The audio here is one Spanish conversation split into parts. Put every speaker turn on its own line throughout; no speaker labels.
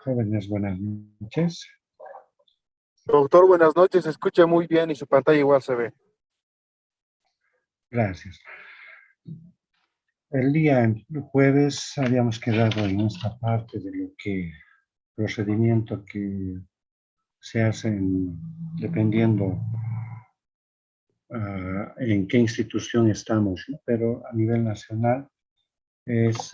Jóvenes, buenas noches.
Doctor, buenas noches. Se escucha muy bien y su pantalla igual se ve.
Gracias. El día jueves habíamos quedado en esta parte de lo que procedimiento que se hacen dependiendo en qué institución estamos, ¿no? Pero a nivel nacional es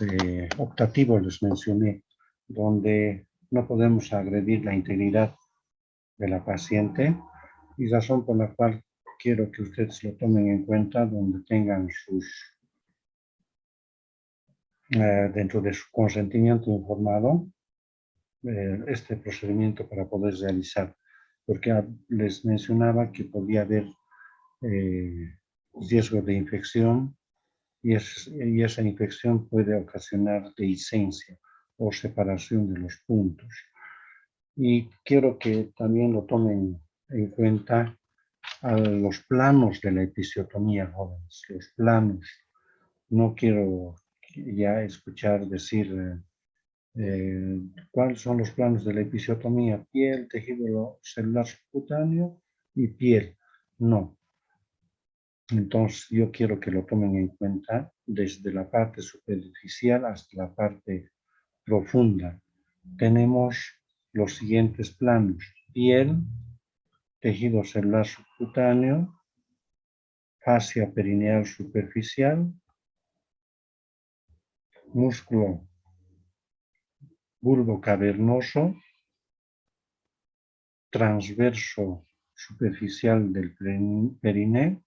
optativo, les mencioné, donde no podemos agredir la integridad de la paciente y razón por la cual quiero que ustedes lo tomen en cuenta donde tengan dentro de su consentimiento informado este procedimiento para poder realizar, porque les mencionaba que podía haber riesgo de infección y esa infección puede ocasionar dehiscencia o separación de los puntos. Y quiero que también lo tomen en cuenta a los planos de la episiotomía, jóvenes, los planos. No quiero ya escuchar decir cuáles son los planos de la episiotomía, piel, tejido celular subcutáneo y piel. No. Entonces yo quiero que lo tomen en cuenta desde la parte superficial hasta la parte profunda. Tenemos los siguientes planos: piel, tejido celular subcutáneo, fascia perineal superficial, músculo bulbo cavernoso, transverso superficial del periné,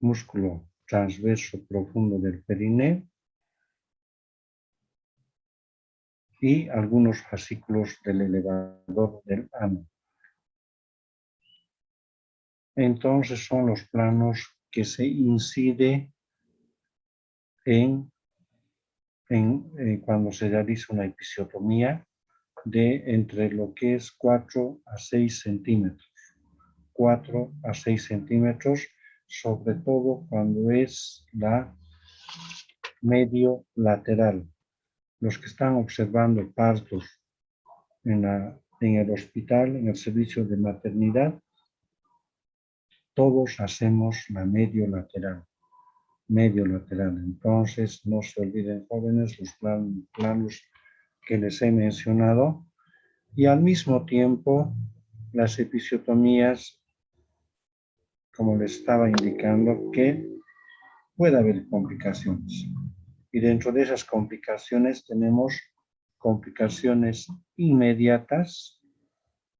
músculo transverso profundo del periné y algunos fascículos del elevador del ano. Entonces son los planos que se incide cuando se realiza una episiotomía de entre lo que es 4 a 6 centímetros. 4 a 6 centímetros, sobre todo cuando es la medio lateral. Los que están observando partos en el hospital, en el servicio de maternidad, todos hacemos la medio lateral. Medio lateral. Entonces, no se olviden, jóvenes, los planos que les he mencionado. Y al mismo tiempo, las episiotomías, como les estaba indicando, que puede haber complicaciones. Y dentro de esas complicaciones tenemos complicaciones inmediatas,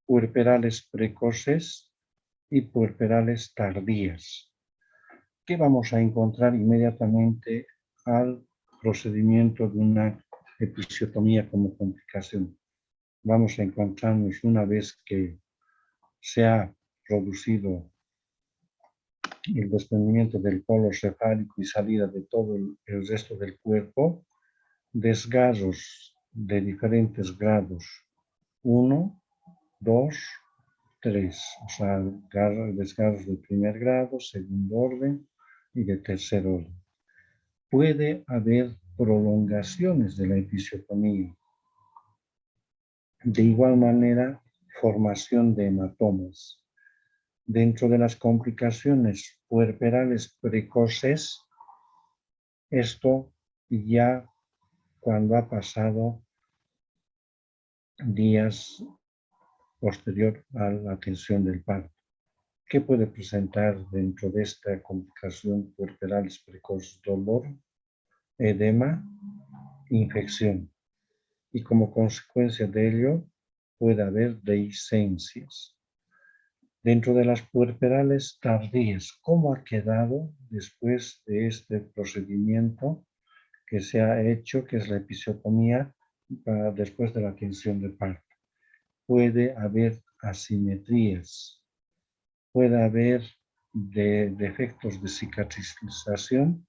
puerperales precoces y puerperales tardías. ¿Qué vamos a encontrar inmediatamente al procedimiento de una episiotomía como complicación? Vamos a encontrarnos, una vez que se ha producido el desprendimiento del polo cefálico y salida de todo el resto del cuerpo, desgarros de diferentes grados, 1, 2, 3, o sea, desgarros de primer grado, segundo orden y de tercer orden. Puede haber prolongaciones de la episiotomía. De igual manera, formación de hematomas. Dentro de las complicaciones puerperales precoces, esto ya cuando ha pasado días posterior a la atención del parto. ¿Qué puede presentar dentro de esta complicación puerperales precoces? Dolor, edema, infección. Y como consecuencia de ello puede haber dehiscencias. Dentro de las puerperales tardías, ¿cómo ha quedado después de este procedimiento que se ha hecho, que es la episiotomía, después de la atención de parto? Puede haber asimetrías, puede haber defectos de cicatrización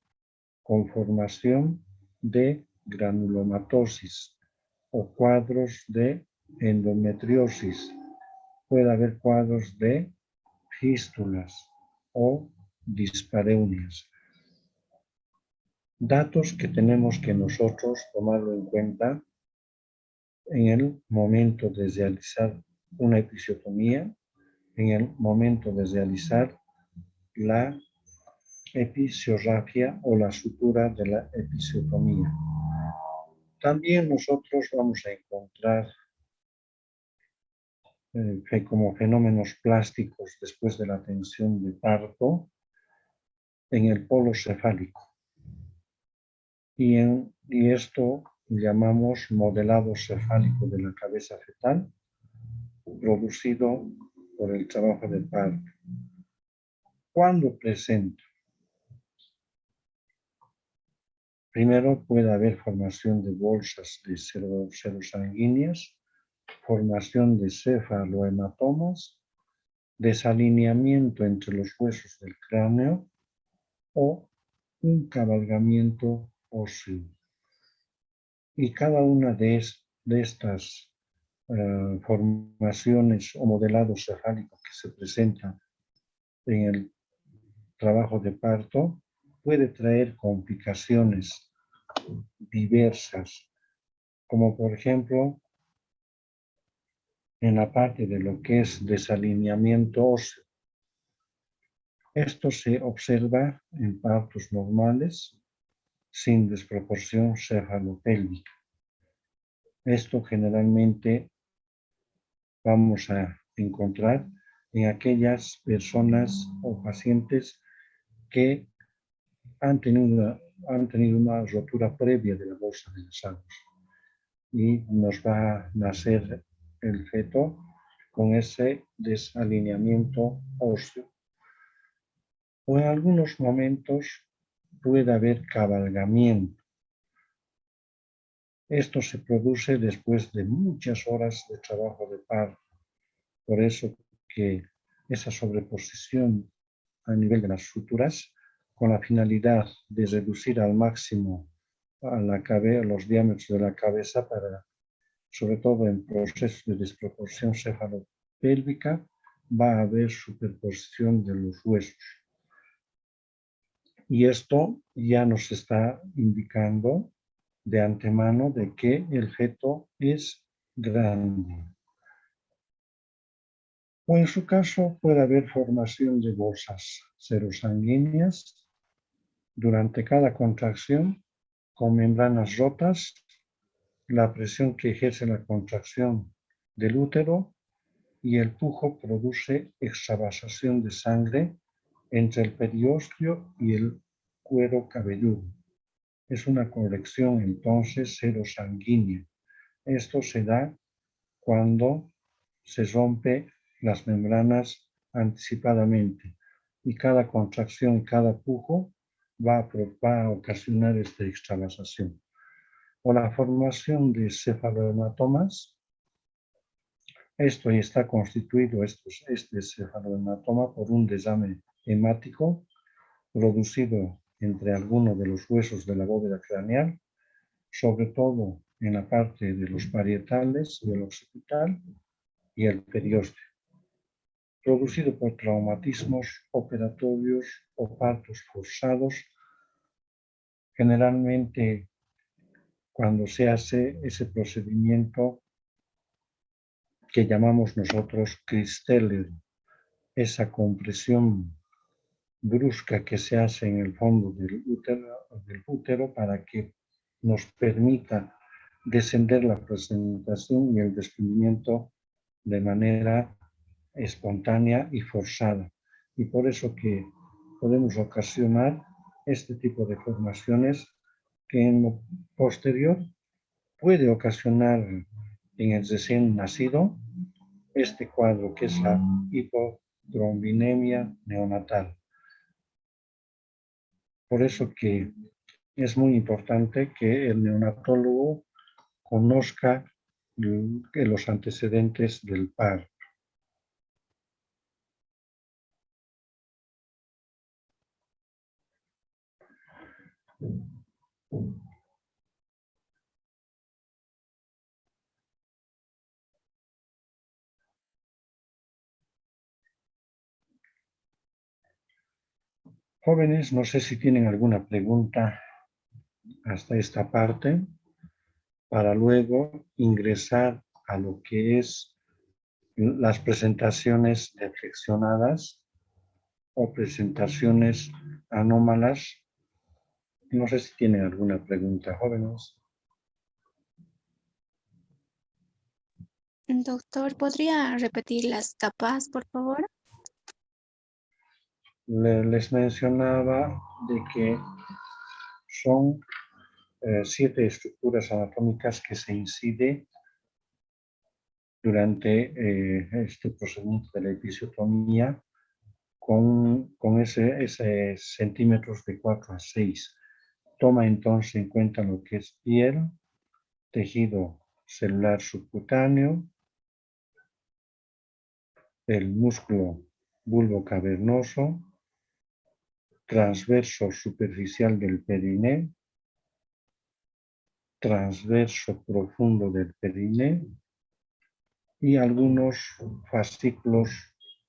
con formación de granulomatosis o cuadros de endometriosis. Puede haber cuadros de fístulas o dispareunias. Datos que tenemos que nosotros tomarlo en cuenta en el momento de realizar una episiotomía, en el momento de realizar la episiorrafia o la sutura de la episiotomía. También nosotros vamos a encontrar como fenómenos plásticos después de la tensión de parto en el polo cefálico. Y esto llamamos modelado cefálico de la cabeza fetal, producido por el trabajo de parto. ¿Cuándo presenta? Primero puede haber formación de bolsas de serosanguíneas, formación de cefalohematomas, desalineamiento entre los huesos del cráneo o un cabalgamiento óseo. Y cada una de estas formaciones o modelados cefálicos que se presentan en el trabajo de parto puede traer complicaciones diversas, como por ejemplo en la parte de lo que es desalineamiento óseo. Esto se observa en partos normales sin desproporción cefalopélvica. Esto generalmente vamos a encontrar en aquellas personas o pacientes que han tenido una rotura previa de la bolsa de las aguas y nos va a nacer el feto con ese desalineamiento óseo. O en algunos momentos puede haber cabalgamiento. Esto se produce después de muchas horas de trabajo de parto. Por eso que esa sobreposición a nivel de las suturas, con la finalidad de reducir al máximo los diámetros de la cabeza para, sobre todo en procesos de desproporción cefalopélvica, va a haber superposición de los huesos. Y esto ya nos está indicando de antemano de que el feto es grande. O en su caso puede haber formación de bolsas serosanguíneas durante cada contracción con membranas rotas, la presión que ejerce la contracción del útero y el pujo produce extravasación de sangre entre el periósteo y el cuero cabelludo. Es una colección entonces serosanguínea. Esto se da cuando se rompe las membranas anticipadamente y cada contracción, cada pujo va a ocasionar esta extravasación. O la formación de cefalohematomas, esto está constituido, este cefalohematoma, por un desame hemático producido entre algunos de los huesos de la bóveda craneal, sobre todo en la parte de los parietales y el occipital y el periósteo, producido por traumatismos operatorios o partos forzados, generalmente cuando se hace ese procedimiento que llamamos nosotros Kristeller, esa compresión brusca que se hace en el fondo del útero para que nos permita descender la presentación y el desprendimiento de manera espontánea y forzada. Y por eso que podemos ocasionar este tipo de formaciones que en lo posterior puede ocasionar en el recién nacido este cuadro que es la hipotrombinemia neonatal. Por eso que es muy importante que el neonatólogo conozca los antecedentes del parto. Jóvenes, no sé si tienen alguna pregunta hasta esta parte. para luego ingresar a lo que es las presentaciones deflexionadas o presentaciones anómalas. No sé si tienen alguna pregunta, jóvenes.
Doctor, ¿podría repetir las capas, por favor?
Les mencionaba de que son 7 estructuras anatómicas que se incide durante este procedimiento de la episiotomía con ese centímetros de 4 a 6. Toma entonces en cuenta lo que es piel, tejido celular subcutáneo, el músculo bulbo cavernoso, transverso superficial del periné, transverso profundo del periné y algunos fascículos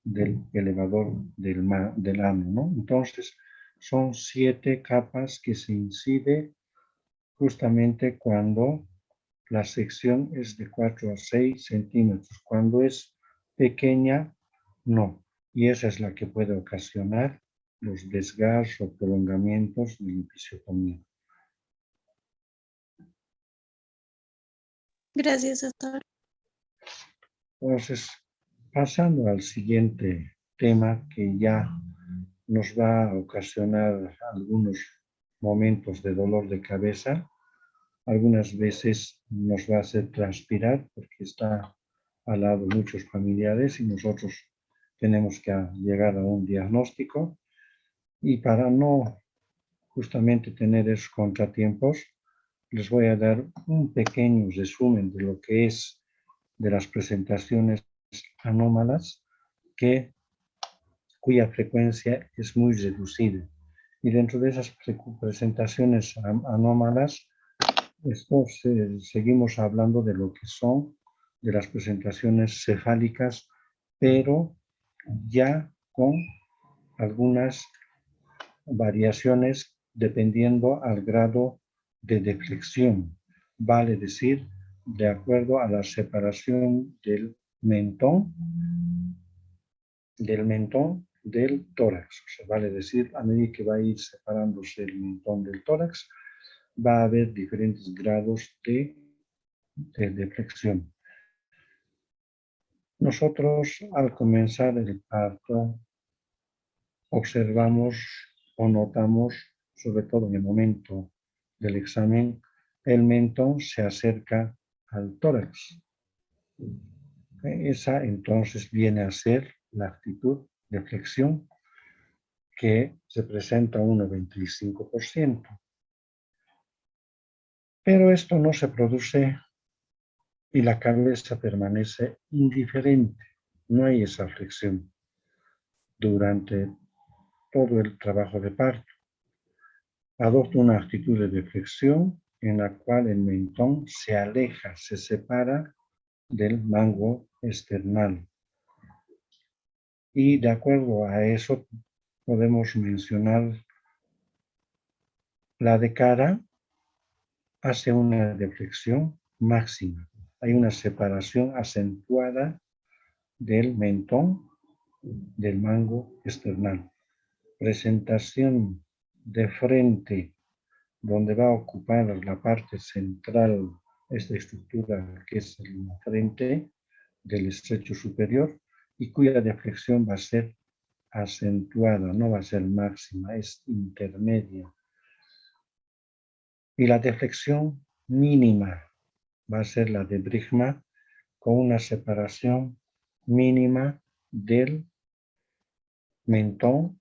del elevador del ano, ¿no? Entonces, son 7 capas que se incide justamente cuando la sección es de 4 a 6 centímetros. Cuando es pequeña, no. Y esa es la que puede ocasionar los desgarros o prolongamientos de la episiotomía.
Gracias, doctor.
Entonces, pasando al siguiente tema que ya nos va a ocasionar algunos momentos de dolor de cabeza, algunas veces nos va a hacer transpirar porque está al lado muchos familiares y nosotros tenemos que llegar a un diagnóstico, y para no justamente tener esos contratiempos, les voy a dar un pequeño resumen de lo que es de las presentaciones anómalas cuya frecuencia es muy reducida. Y dentro de esas presentaciones anómalas, seguimos hablando de lo que son de las presentaciones cefálicas, pero ya con algunas variaciones dependiendo al grado de deflexión. Vale decir, de acuerdo a la separación del mentón del tórax. O sea, vale decir, a medida que va a ir separándose el mentón del tórax, va a haber diferentes grados de deflexión. Nosotros, al comenzar el parto, observamos o notamos, sobre todo en el momento del examen, el mentón se acerca al tórax. Esa entonces viene a ser la actitud de flexión que se presenta un 95%. Pero esto no se produce y la cabeza permanece indiferente. No hay esa flexión durante todo el trabajo de parto. Adopta una actitud de deflexión en la cual el mentón se aleja, se separa del mango esternal. Y de acuerdo a eso podemos mencionar la de cara hace una deflexión máxima. Hay una separación acentuada del mentón del mango esternal. Presentación de frente, donde va a ocupar la parte central esta estructura que es la frente del estrecho superior, y cuya deflexión va a ser acentuada, no va a ser máxima, es intermedia. Y la deflexión mínima va a ser la de Bridgman, con una separación mínima del mentón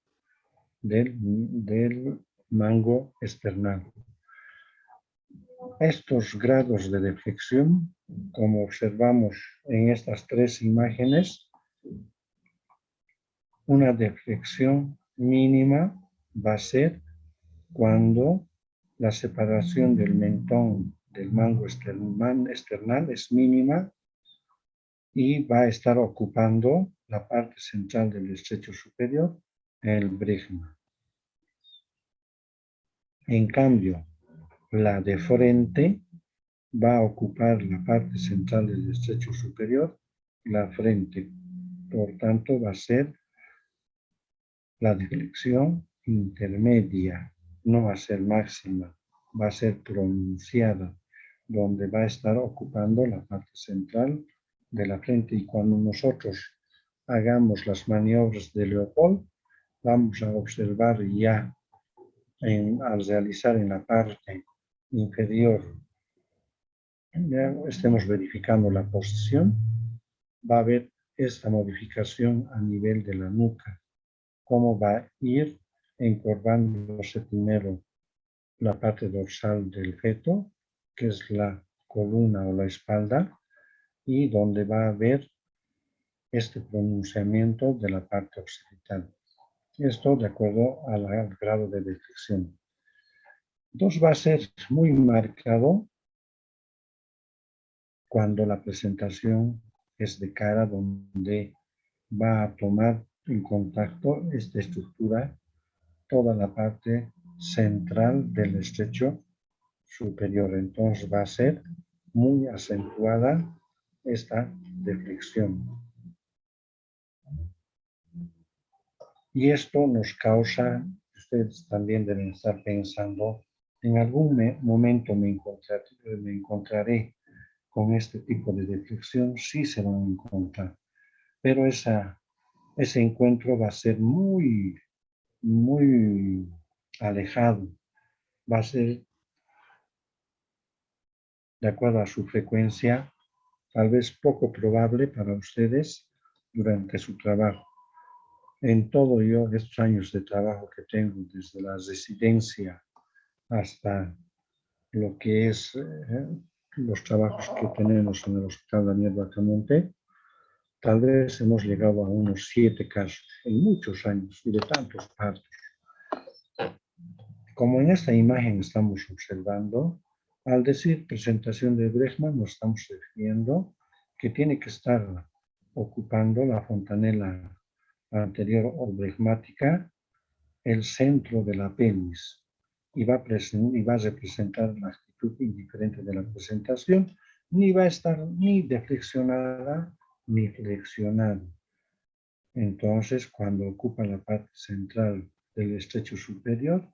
del mango esternal. Estos grados de deflexión, como observamos en estas 3 imágenes, una deflexión mínima va a ser cuando la separación del mentón del mango esternal es mínima y va a estar ocupando la parte central del estrecho superior, el Bridgman. En cambio, la de frente va a ocupar la parte central del estrecho superior, la frente. Por tanto, va a ser la deflexión intermedia, no va a ser máxima, va a ser pronunciada, donde va a estar ocupando la parte central de la frente. Y cuando nosotros hagamos las maniobras de Leopold, vamos a observar ya al realizar en la parte inferior, ya estemos verificando la posición, va a haber esta modificación a nivel de la nuca, cómo va a ir encorvándose primero la parte dorsal del feto, que es la columna o la espalda, y donde va a haber este pronunciamiento de la parte occipital. Esto de acuerdo al grado de deflexión. Entonces va a ser muy marcado cuando la presentación es de cara, donde va a tomar en contacto esta estructura toda la parte central del estrecho superior. Entonces va a ser muy acentuada esta deflexión. Y esto nos causa, ustedes también deben estar pensando, en algún momento me encontraré con este tipo de deflexión, sí se van a encontrar, pero ese encuentro va a ser muy alejado, va a ser de acuerdo a su frecuencia, tal vez poco probable para ustedes durante su trabajo. En todo yo, estos años de trabajo que tengo, desde la residencia hasta lo que es los trabajos que tenemos en el Hospital Daniel Bacamonte, tal vez hemos llegado a unos 7 casos en muchos años y de tantos partos. Como en esta imagen estamos observando, al decir presentación de Bregman, nos estamos refiriendo que tiene que estar ocupando la fontanela anterior o bregmática el centro de la pelvis y va a representar la actitud indiferente de la presentación, ni va a estar ni deflexionada ni flexionada. Entonces, cuando ocupa la parte central del estrecho superior,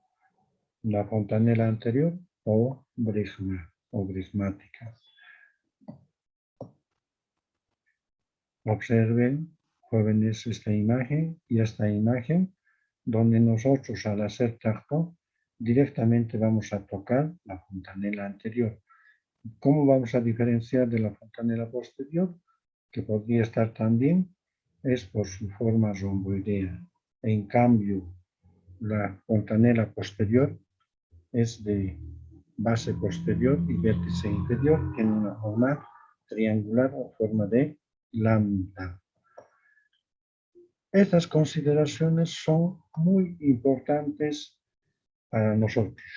la fontanela anterior o bregmática. Observen, jóvenes, esta imagen y esta imagen, donde nosotros al hacer tacto directamente vamos a tocar la fontanela anterior. ¿Cómo vamos a diferenciar de la fontanela posterior? Que podría estar también, es por su forma romboidea. En cambio, la fontanela posterior es de base posterior y vértice inferior, tiene una forma triangular o forma de lambda. Estas consideraciones son muy importantes para nosotros.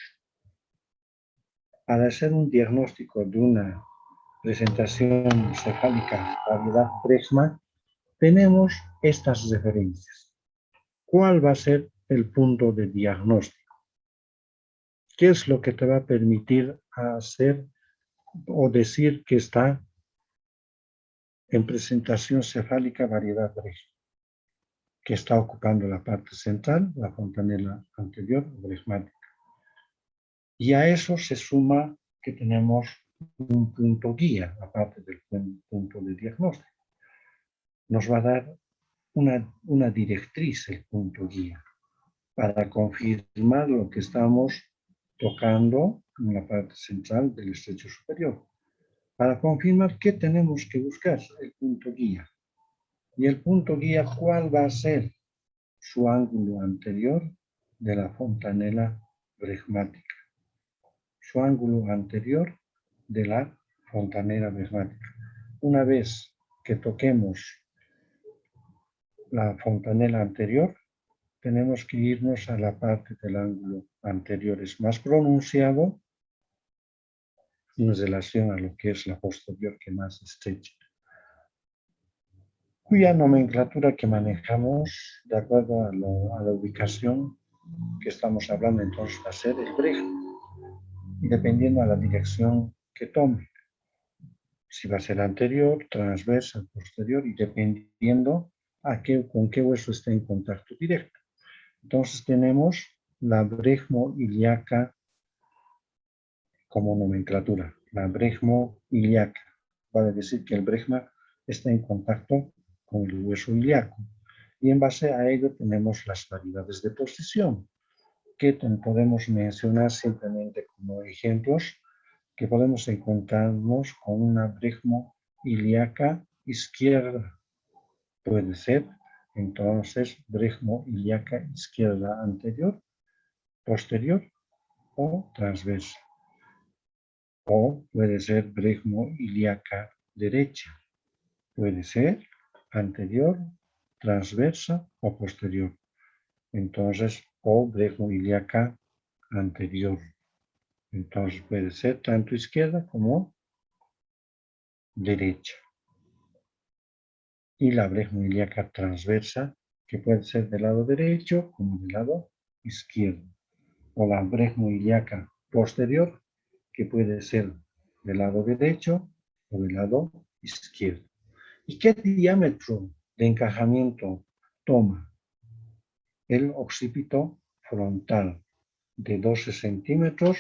Para hacer un diagnóstico de una presentación cefálica variedad Bregman, tenemos estas referencias. ¿Cuál va a ser el punto de diagnóstico? ¿Qué es lo que te va a permitir hacer o decir que está en presentación cefálica variedad Bregman, que está ocupando la parte central, la fontanela anterior bregmática? Y a eso se suma que tenemos un punto guía, aparte del punto de diagnóstico. Nos va a dar una directriz el punto guía para confirmar lo que estamos tocando en la parte central del estrecho superior. Para confirmar qué tenemos que buscar, el punto guía. Y el punto guía, ¿cuál va a ser su ángulo anterior de la fontanela bregmática? Su ángulo anterior de la fontanela bregmática. Una vez que toquemos la fontanela anterior, tenemos que irnos a la parte del ángulo anterior. Es más pronunciado en relación a lo que es la posterior, que más estrecha. Cuya nomenclatura que manejamos, de acuerdo a la ubicación que estamos hablando, entonces va a ser el Bregman, dependiendo a la dirección que tome. si va a ser anterior, transversa, posterior y dependiendo con qué hueso está en contacto directo. Entonces tenemos la brecmo-ilíaca como nomenclatura, la brecmo-ilíaca. Vale decir que el brecma está en contacto con el hueso ilíaco. Y en base a ello tenemos las variedades de posición, que podemos mencionar simplemente como ejemplos, que podemos encontrarnos con una brecmo-ilíaca izquierda. Puede ser, entonces, brecmo-ilíaca izquierda anterior, posterior o transversa. O puede ser brecmo-ilíaca derecha. Puede ser anterior, transversa o posterior. Entonces, o brecmo-ilíaca anterior. Entonces puede ser tanto izquierda como derecha. Y la brecmo-ilíaca transversa, que puede ser del lado derecho como del lado izquierdo. O la brecmo-ilíaca posterior, que puede ser del lado derecho o del lado izquierdo. ¿Y qué diámetro de encajamiento toma el occipito frontal? De 12 centímetros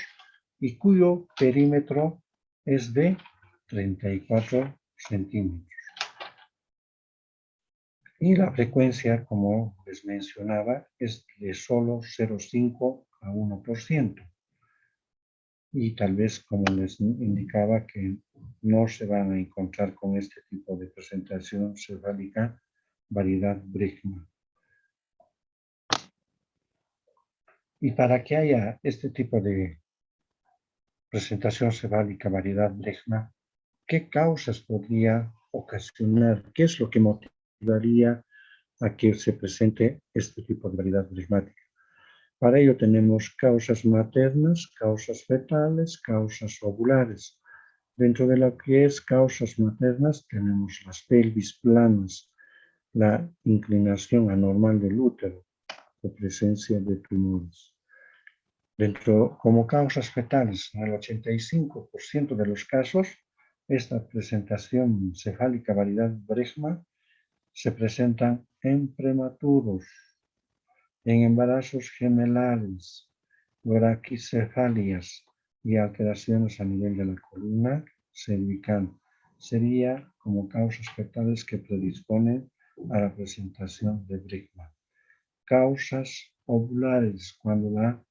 y cuyo perímetro es de 34 centímetros. Y la frecuencia, como les mencionaba, es de solo 0,5 a 1%. Y tal vez, como les indicaba, que no se van a encontrar con este tipo de presentación cefálica variedad brecma. Y para que haya este tipo de presentación cefálica variedad brecma, ¿qué causas podría ocasionar? ¿Qué es lo que motivaría a que se presente este tipo de variedad brecmática? Para ello tenemos causas maternas, causas fetales, causas ovulares. Dentro de lo que es causas maternas tenemos las pelvis planas, la inclinación anormal del útero o presencia de tumores. Como causas fetales, en el 85% de los casos, esta presentación cefálica variedad brecma se presenta en prematuros, en embarazos gemelares, braquicefalias y alteraciones a nivel de la columna cervical. Sería como causas fetales que predisponen a la presentación de brecma. Causas ovulares, cuando la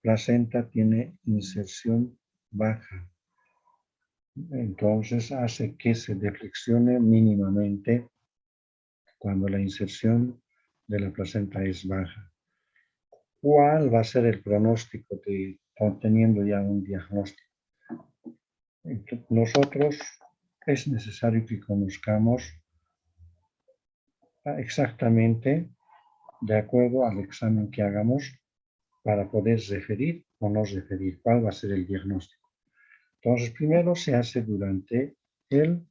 placenta tiene inserción baja. Entonces hace que se deflexione mínimamente cuando la inserción de la placenta es baja. ¿Cuál va a ser el pronóstico teniendo ya un diagnóstico? Nosotros es necesario que conozcamos exactamente, de acuerdo al examen que hagamos, para poder referir o no referir cuál va a ser el diagnóstico. Entonces, primero se hace durante el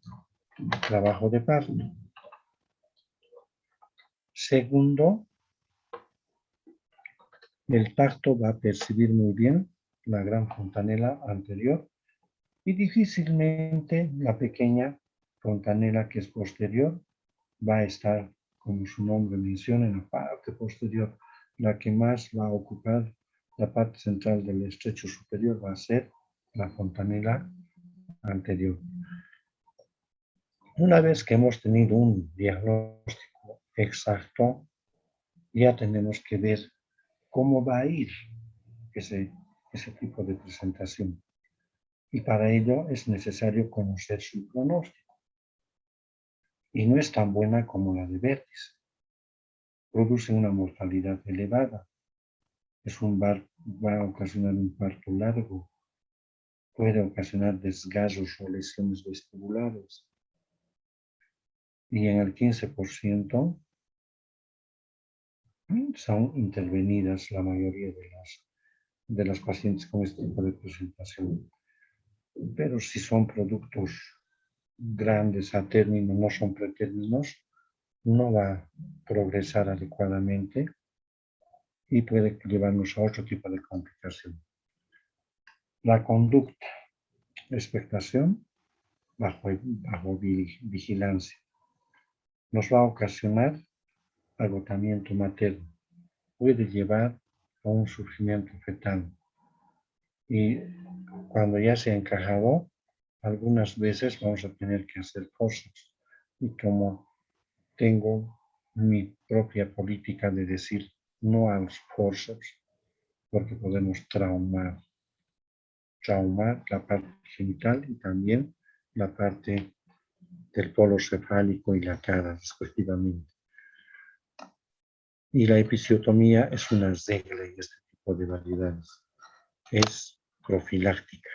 trabajo de parto. Segundo, el tacto va a percibir muy bien la gran fontanela anterior y difícilmente la pequeña fontanela que es posterior va a estar, como su nombre menciona, en la parte posterior. La que más va a ocupar la parte central del estrecho superior va a ser la fontanela anterior. Una vez que hemos tenido un diagnóstico exacto, ya tenemos que ver cómo va a ir ese tipo de presentación. Y para ello es necesario conocer su pronóstico. Y no es tan buena como la de vértice. Produce una mortalidad elevada. Va a ocasionar un parto largo. Puede ocasionar desgarros o lesiones vestibulares. Y en el 15% son intervenidas la mayoría de las pacientes con este tipo de presentación. Pero si son productos grandes a término, no son pretérminos, no va a progresar adecuadamente y puede llevarnos a otro tipo de complicación. La conducta, expectación, bajo vigilancia. Nos va a ocasionar agotamiento materno. Puede llevar a un sufrimiento fetal. Y cuando ya se ha encajado, algunas veces vamos a tener que hacer cosas. Y como tengo mi propia política de decir no a los forceps, porque podemos traumar la parte genital y también la parte del polo cefálico y la cara, respectivamente. Y la episiotomía es una regla en este tipo de variedades. Es profiláctica.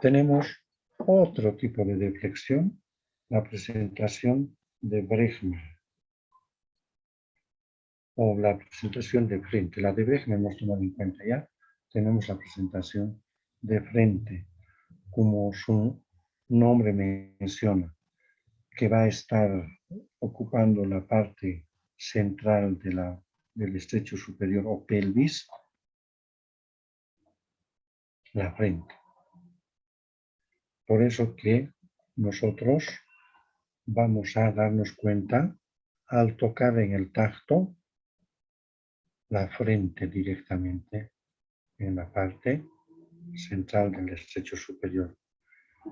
Tenemos otro tipo de deflexión, la presentación de Bregman o la presentación de frente. La de Bregman hemos tomado en cuenta ya. Tenemos la presentación de frente, como su nombre menciona, que va a estar ocupando la parte central del estrecho superior o pelvis, la frente. Por eso que nosotros vamos a darnos cuenta al tocar en el tacto la frente directamente en la parte central del estrecho superior.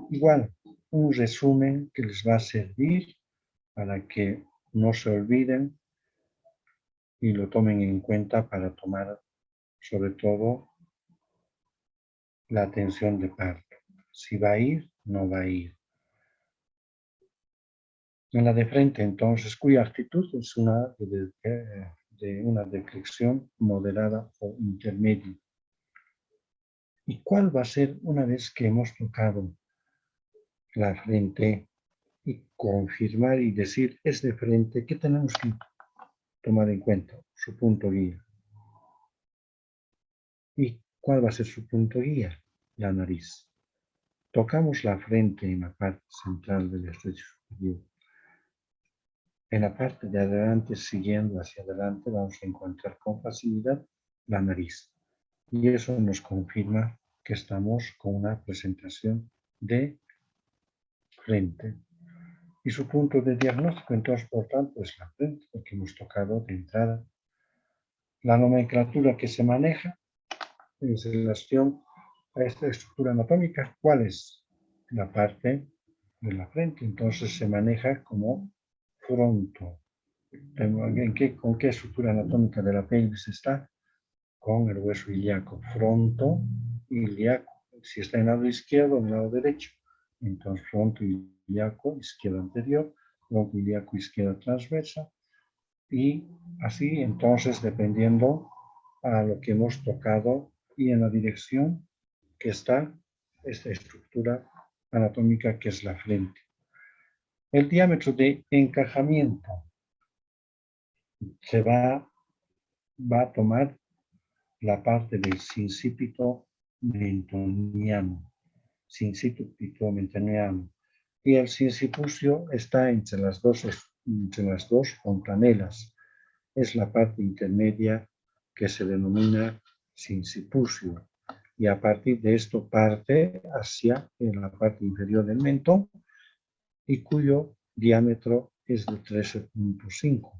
Igual, un resumen que les va a servir para que no se olviden y lo tomen en cuenta para tomar sobre todo la atención de parto. Si va a ir, no va a ir. En la de frente, entonces, cuya actitud es una de una deflexión moderada o intermedia. ¿Y cuál va a ser una vez que hemos tocado la frente y confirmar y decir es de frente? ¿Qué tenemos que tomar en cuenta? Su punto guía. ¿Y cuál va a ser su punto guía? La nariz. Tocamos la frente en la parte central del estrecho superior. En la parte de adelante, siguiendo hacia adelante, vamos a encontrar con facilidad la nariz. Y eso nos confirma que estamos con una presentación de frente. Y su punto de diagnóstico, entonces, por tanto, es la frente, porque hemos tocado de entrada. La nomenclatura que se maneja en relación a esta estructura anatómica, ¿cuál es? La parte de la frente. Entonces se maneja como fronto. ¿Con qué estructura anatómica de la pelvis está? Con el hueso ilíaco, fronto ilíaco. Si está en el lado izquierdo o en el lado derecho, entonces fronto ilíaco, izquierda anterior, fronto ilíaco, izquierda transversa, y así entonces dependiendo a lo que hemos tocado y en la dirección que está esta estructura anatómica que es la frente. El diámetro de encajamiento se va a tomar la parte del sincípito mentoniano, sincípito mentoniano, y el sincipucio está entre las dos fontanelas. Es la parte intermedia que se denomina sincipucio, y a partir de esto parte hacia la parte inferior del mentón y cuyo diámetro es de 13.5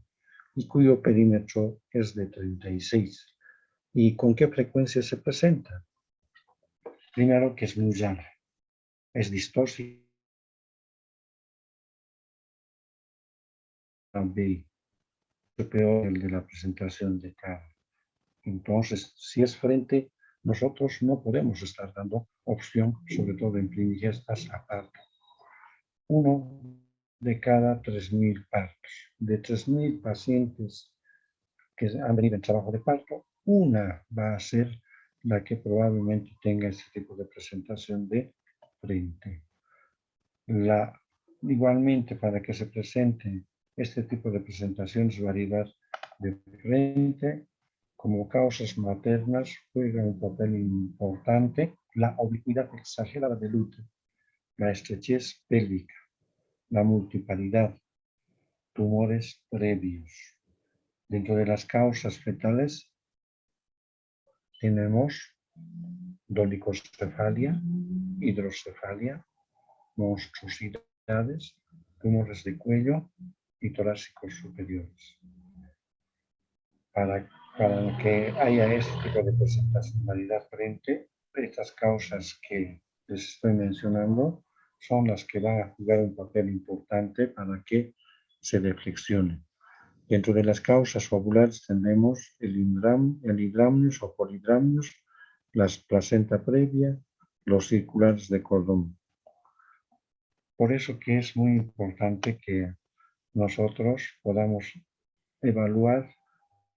y cuyo perímetro es de 36. ¿Y con qué frecuencia se presenta? Primero, que es muy llana, es distóxica, peor el de la presentación de cara. Entonces, si es frente, nosotros no podemos estar dando opción, sobre todo en primigestas, a parto. 1 de cada 3.000 partos. De 3.000 pacientes que han venido en trabajo de parto, una va a ser la que probablemente tenga este tipo de presentación de frente. Igualmente, para que se presente este tipo de presentaciones, variedad de frente, como causas maternas, juega un papel importante la oblicuidad exagerada del útero, la estrechez pélvica, la multiparidad, tumores previos. Dentro de las causas fetales tenemos dolicocefalia, hidrocefalia, monstruosidades, tumores de cuello y torácicos superiores. Para que haya este tipo de presentacionalidad frente, estas causas que les estoy mencionando son las que van a jugar un papel importante para que se deflexione. Dentro de las causas ovulares tenemos el hidramnios o polidramnios, la placenta previa, los circulares de cordón. Por eso que es muy importante que nosotros podamos evaluar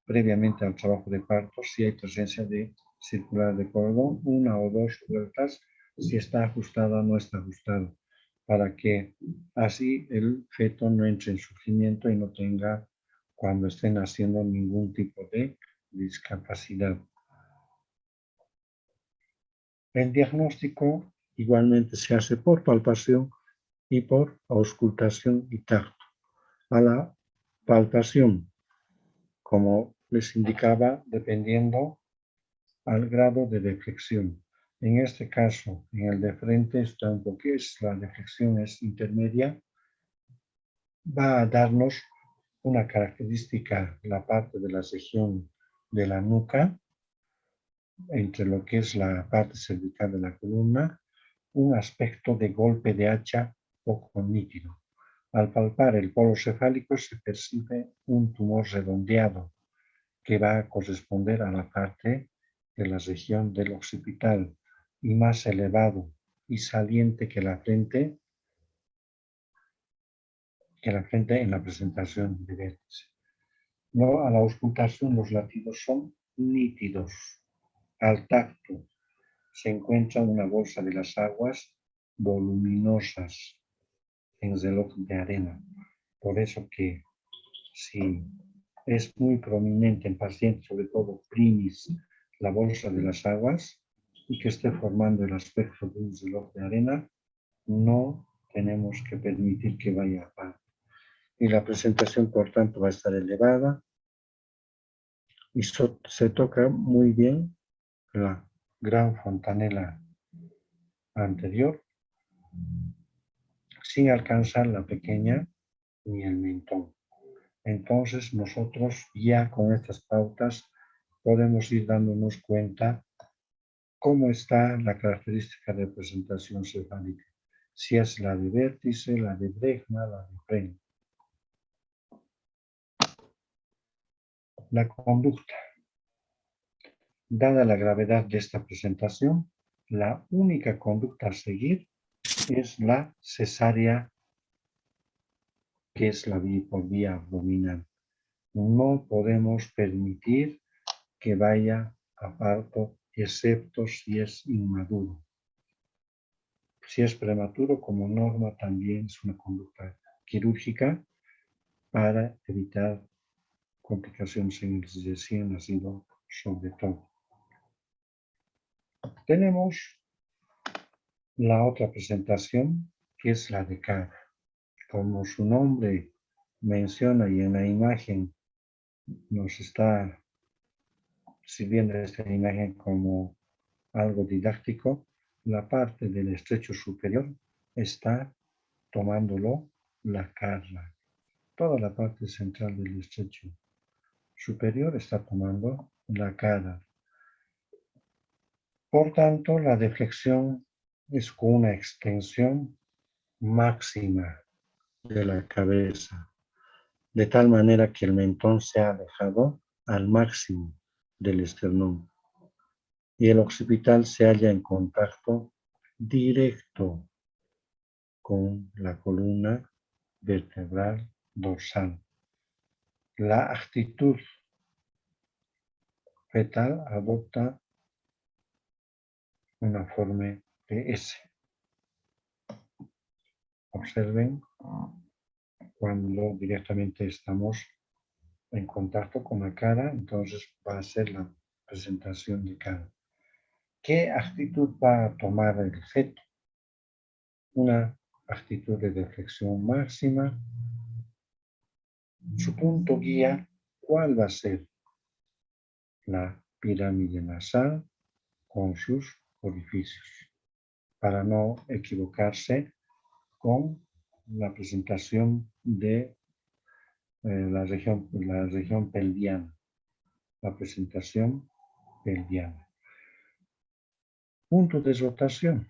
previamente al trabajo de parto si hay presencia de circular de cordón, una o dos vueltas, si está ajustado o no está ajustado, para que así el feto no entre en sufrimiento y no tenga, cuando estén haciendo, ningún tipo de discapacidad. El diagnóstico igualmente se hace por palpación y por auscultación y tacto. A la palpación, como les indicaba, dependiendo al grado de deflexión. En este caso, en el de frente está un poco, la deflexión es intermedia, va a darnos una característica, la parte de la región de la nuca, entre lo que es la parte cervical de la columna, un aspecto de golpe de hacha poco nítido. Al palpar el polo cefálico se percibe un tumor redondeado que va a corresponder a la parte de la región del occipital y más elevado y saliente que la frente en la presentación de vértice. No, a la auscultación los latidos son nítidos. Al tacto se encuentra una bolsa de las aguas voluminosas en reloj de arena. Por eso que si es muy prominente en pacientes, sobre todo primis, la bolsa de las aguas y que esté formando el aspecto de un reloj de arena, no tenemos que permitir que vaya a parto. Y la presentación, por tanto, va a estar elevada y se toca muy bien la gran fontanela anterior sin alcanzar la pequeña ni el mentón. Entonces nosotros ya con estas pautas podemos ir dándonos cuenta cómo está la característica de presentación cefálica. Si es la de vértice, la de bregma, la de freno. La conducta. Dada la gravedad de esta presentación, la única conducta a seguir es la cesárea, que es la por vía abdominal. No podemos permitir que vaya a parto, excepto si es inmaduro. Si es prematuro, como norma, también es una conducta quirúrgica para evitar complicaciones en el recién nacido, sobre todo. Tenemos la otra presentación, que es la de cara. Como su nombre menciona y en la imagen nos está sirviendo esta imagen como algo didáctico, la parte del estrecho superior está tomándolo la cara. Toda la parte central del estrecho superior está tomando la cara. Por tanto, la deflexión es con una extensión máxima de la cabeza, de tal manera que el mentón se ha alejado al máximo del esternón y el occipital se halla en contacto directo con la columna vertebral dorsal. La actitud fetal adopta una forma de S. Observen cuando directamente estamos en contacto con la cara, entonces va a ser la presentación de cara. ¿Qué actitud va a tomar el feto? Una actitud de deflexión máxima. Su punto guía, ¿cuál va a ser? La pirámide nasal con sus orificios, para no equivocarse con la presentación de la región pelviana, la presentación pelviana. Punto de rotación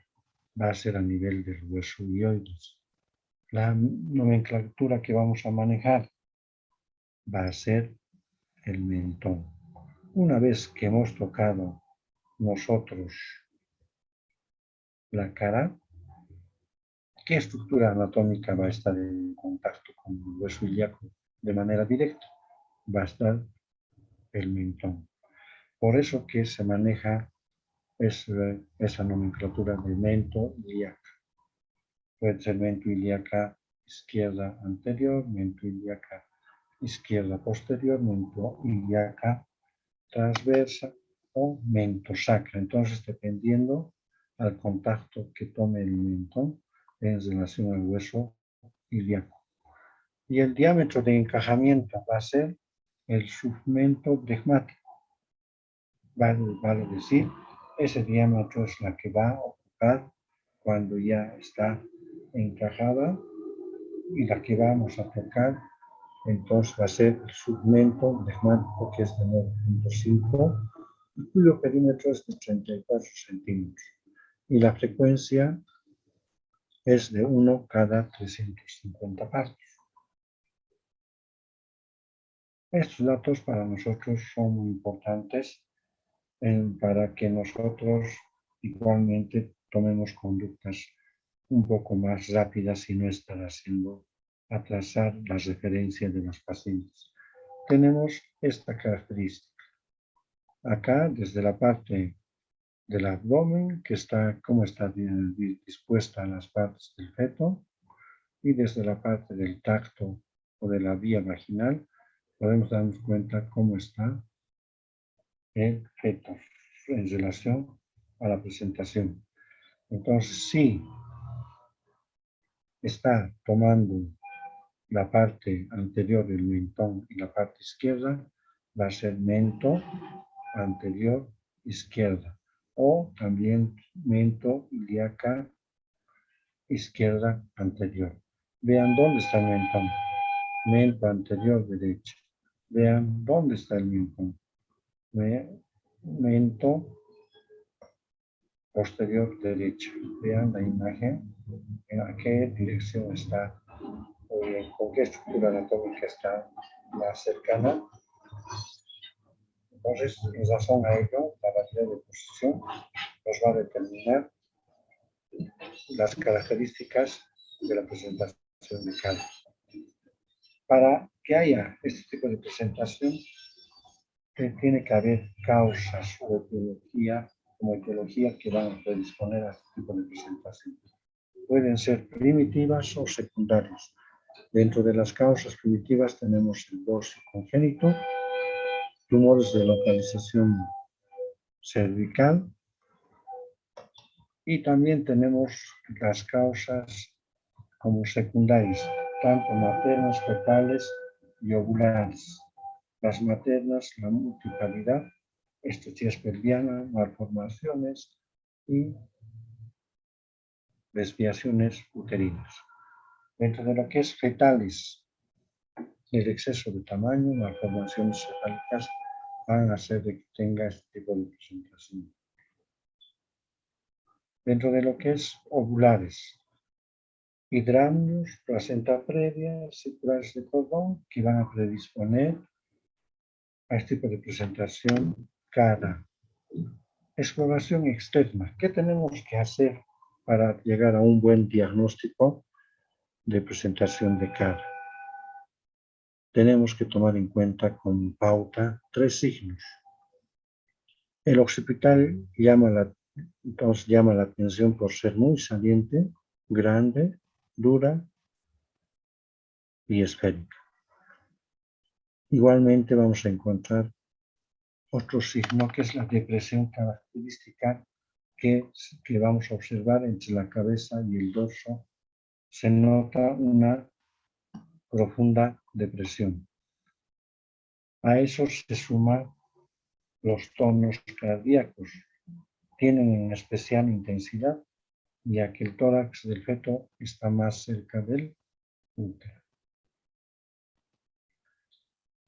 va a ser a nivel del hueso hioides. La nomenclatura que vamos a manejar va a ser el mentón. Una vez que hemos tocado nosotros la cara, ¿qué estructura anatómica va a estar en contacto con el hueso ilíaco de manera directa? Va a estar el mentón. Por eso que se maneja esa nomenclatura de mento ilíaca. Puede ser mento ilíaca izquierda anterior, mento ilíaca izquierda posterior, mento ilíaca transversa o mento sacra. Entonces, dependiendo al contacto que tome el mentón en relación al hueso ilíaco. Y el diámetro de encajamiento va a ser el submento bregmático. Vale decir, ese diámetro es la que va a ocupar cuando ya está encajada y la que vamos a tocar, entonces va a ser el submento bregmático, que es de 9.5 y cuyo perímetro es de 34 centímetros. Y la frecuencia es de 1 cada 350 partos. Estos datos para nosotros son muy importantes para que nosotros igualmente tomemos conductas un poco más rápidas y no estar haciendo atrasar la referencia de los pacientes. Tenemos esta característica. Acá, desde la parte del abdomen, que está cómo está dispuesta las partes del feto, y desde la parte del tacto o de la vía vaginal, podemos darnos cuenta cómo está el feto en relación a la presentación. Entonces, si está tomando la parte anterior del mentón y la parte izquierda, va a ser mento anterior izquierda o también mento ilíaca izquierda anterior. Vean dónde está el mentón. Mento anterior derecha. Vean dónde está el mentón. Mento posterior derecha. Vean la imagen, en qué dirección está, con qué estructura anatómica está más cercana. Entonces, en razón a ello, la variedad de posición nos va a determinar las características de la presentación de cara. Para que haya este tipo de presentación, tiene que haber causas o etiología que van a predisponer a este tipo de presentación. Pueden ser primitivas o secundarias. Dentro de las causas primitivas tenemos el dorso congénito, tumores de localización cervical, y también tenemos las causas como secundarias, tanto maternas, fetales y ovulares. Las maternas, la multiparidad, estrechez pelviana, malformaciones y desviaciones uterinas. Dentro de lo que es fetales, el exceso de tamaño, malformaciones cefálicas van a hacer de que tenga este tipo de presentación. Dentro de lo que es ovulares, hidrámenos, placenta previa, circulares de cordón, que van a predisponer a este tipo de presentación cara. Exploración externa. ¿Qué tenemos que hacer para llegar a un buen diagnóstico de presentación de cara? Tenemos que tomar en cuenta como pauta 3 signos. El occipital llama la atención por ser muy saliente, grande, dura y esférica. Igualmente vamos a encontrar otro signo que es la depresión característica que vamos a observar entre la cabeza y el dorso. Se nota una profunda depresión. A eso se suman los tonos cardíacos, tienen en especial intensidad, ya que el tórax del feto está más cerca del útero.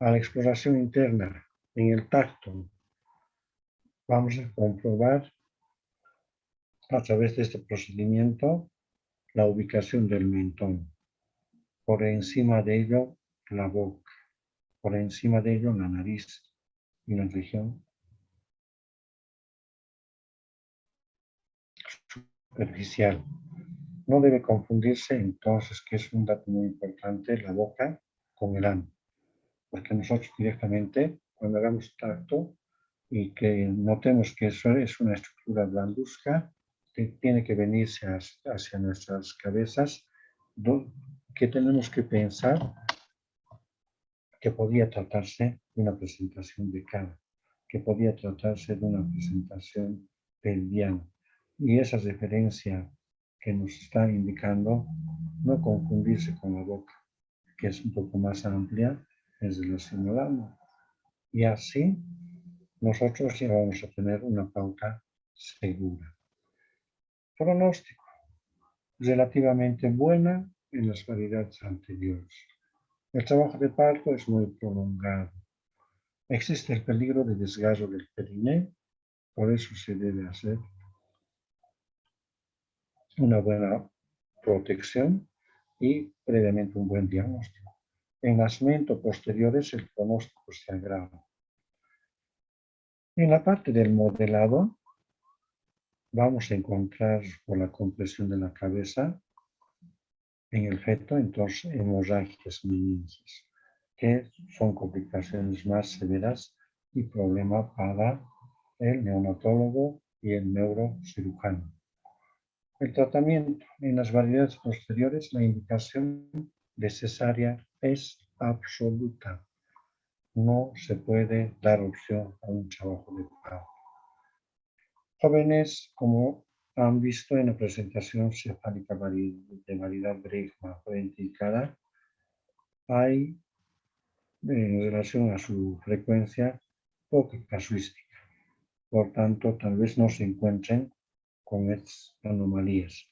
A la exploración interna, en el tacto, vamos a comprobar a través de este procedimiento la ubicación del mentón. Por encima de ello, la boca. Por encima de ello, la nariz y la región superficial. No debe confundirse entonces, que es un dato muy importante, la boca con el ano. Porque nosotros directamente, cuando hagamos tacto y que notemos que eso es una estructura blancuzca, que tiene que venirse hacia nuestras cabezas, que tenemos que pensar que podía tratarse de una presentación de cara, que podía tratarse de una presentación pelviana. Y esa referencia que nos está indicando, no confundirse con la boca, que es un poco más amplia en relación al ano. Y así nosotros ya vamos a tener una pauta segura. Pronóstico relativamente buena en las variedades anteriores. El trabajo de parto es muy prolongado. Existe el peligro de desgarro del perineo, por eso se debe hacer una buena protección y previamente un buen diagnóstico. En nacimiento posteriores el pronóstico se agrava. En la parte del modelado vamos a encontrar por la compresión de la cabeza en el feto, entonces hemorragias meninges, que son complicaciones más severas y problema para el neonatólogo y el neurocirujano. El tratamiento en las variedades posteriores, la indicación de cesárea es absoluta. No se puede dar opción a un trabajo de parto. Jóvenes, como han visto en la presentación cefálica de variedad Bregman frente y cara, hay en relación a su frecuencia poca casuística. Por tanto, tal vez no se encuentren con estas anomalías,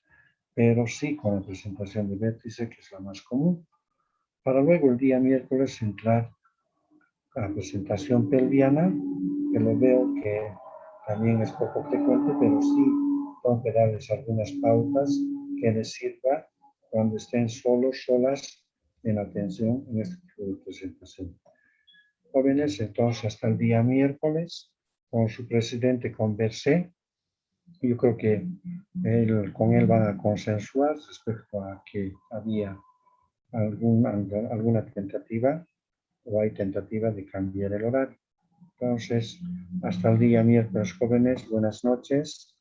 pero sí con la presentación de vértice, que es la más común. Para luego el día miércoles entrar a la presentación pelviana, que lo veo que también es poco frecuente, pero sí tengo que darles algunas pautas que les sirva cuando estén solas en atención en este tipo de presentación. Jóvenes, entonces hasta el día miércoles, con su presidente conversé. Yo creo que con él van a consensuar respecto a que había alguna tentativa o hay tentativa de cambiar el horario. Entonces, hasta el día miércoles, jóvenes, buenas noches.